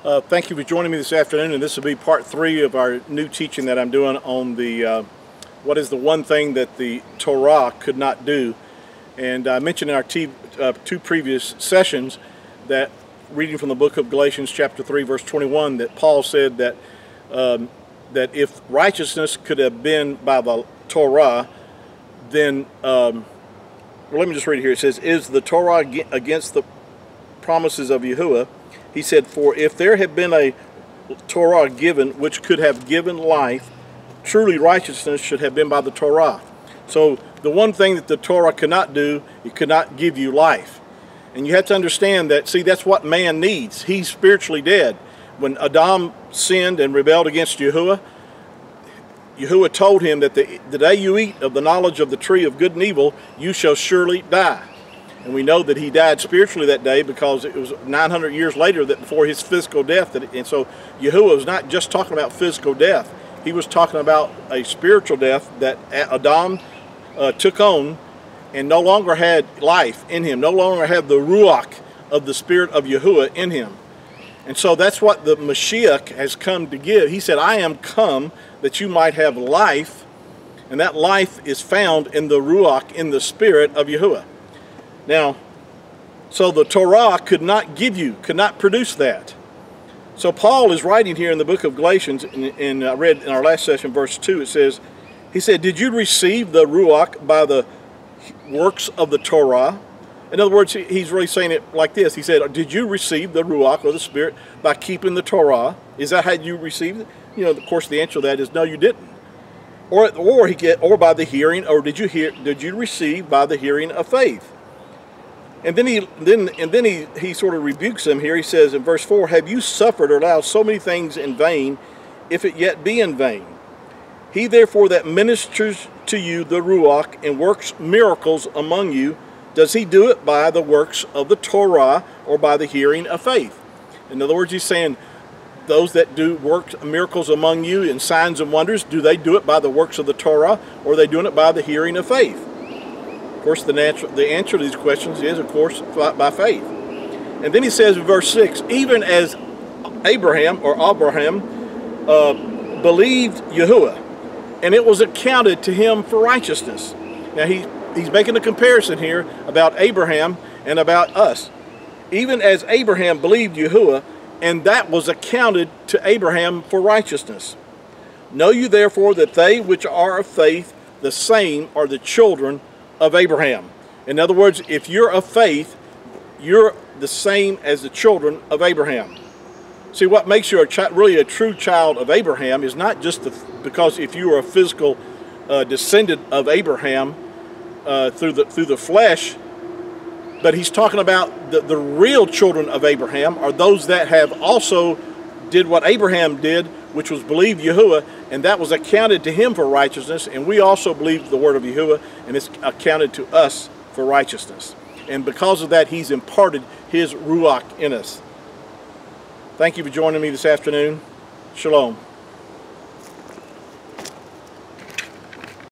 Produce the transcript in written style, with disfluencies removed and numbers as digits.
Thank you for joining me this afternoon, and this will be part 3 of our new teaching that I'm doing on the what is the one thing that the Torah could not do. And I mentioned in our 2 previous sessions that, reading from the book of Galatians chapter 3 verse 21, that Paul said that that if righteousness could have been by the Torah, then well, let me just read it here. It says, "Is the Torah against the promises of Yahuwah?" He said, "For if there had been a Torah given which could have given life, truly righteousness should have been by the Torah." So the one thing that the Torah could not do, it could not give you life. And you have to understand that, see, that's what man needs. He's spiritually dead. When Adam sinned and rebelled against Yahuwah, Yahuwah told him that the day you eat of the knowledge of the tree of good and evil, you shall surely die. And we know that he died spiritually that day because it was 900 years later that before his physical death. And so Yahuwah was not just talking about physical death. He was talking about a spiritual death that Adam took on and no longer had life in him, no longer had the Ruach of the Spirit of Yahuwah in him. And so that's what the Mashiach has come to give. He said, "I am come that you might have life," and that life is found in the Ruach, in the Spirit of Yahuwah. Now, so the Torah could not give you, could not produce that. So Paul is writing here in the book of Galatians, and I read in our last session, verse 2, it says, he said, "Did you receive the Ruach by the works of the Torah?" In other words, he's really saying it like this. He said, "Did you receive the Ruach, or the Spirit, by keeping the Torah? Is that how you received it?" You know, of course, the answer to that is no, you didn't. Or by the hearing, or did you receive by the hearing of faith? And then he sort of rebukes them here. He says in verse 4, "Have you suffered or allowed so many things in vain, if it yet be in vain? He therefore that ministers to you the Ruach and works miracles among you, does he do it by the works of the Torah or by the hearing of faith?" In other words, he's saying, those that do work miracles among you and signs and wonders, do they do it by the works of the Torah, or are they doing it by the hearing of faith? Of course, the answer to these questions is, of course, by faith. And then he says in verse 6, "Even as Abraham believed Yahuwah, and it was accounted to him for righteousness." Now he's making a comparison here about Abraham and about us. Even as Abraham believed Yahuwah, and that was accounted to Abraham for righteousness. "Know you therefore that they which are of faith, the same are the children of Abraham." In other words, if you're of faith, you're the same as the children of Abraham. See, what makes you really a true child of Abraham is not just because if you are a physical descendant of Abraham through the flesh, but he's talking about the real children of Abraham are those that have also did what Abraham did, which was believe Yahuwah, and that was accounted to him for righteousness, and we also believe the word of Yahuwah, and it's accounted to us for righteousness. And because of that, he's imparted his Ruach in us. Thank you for joining me this afternoon. Shalom.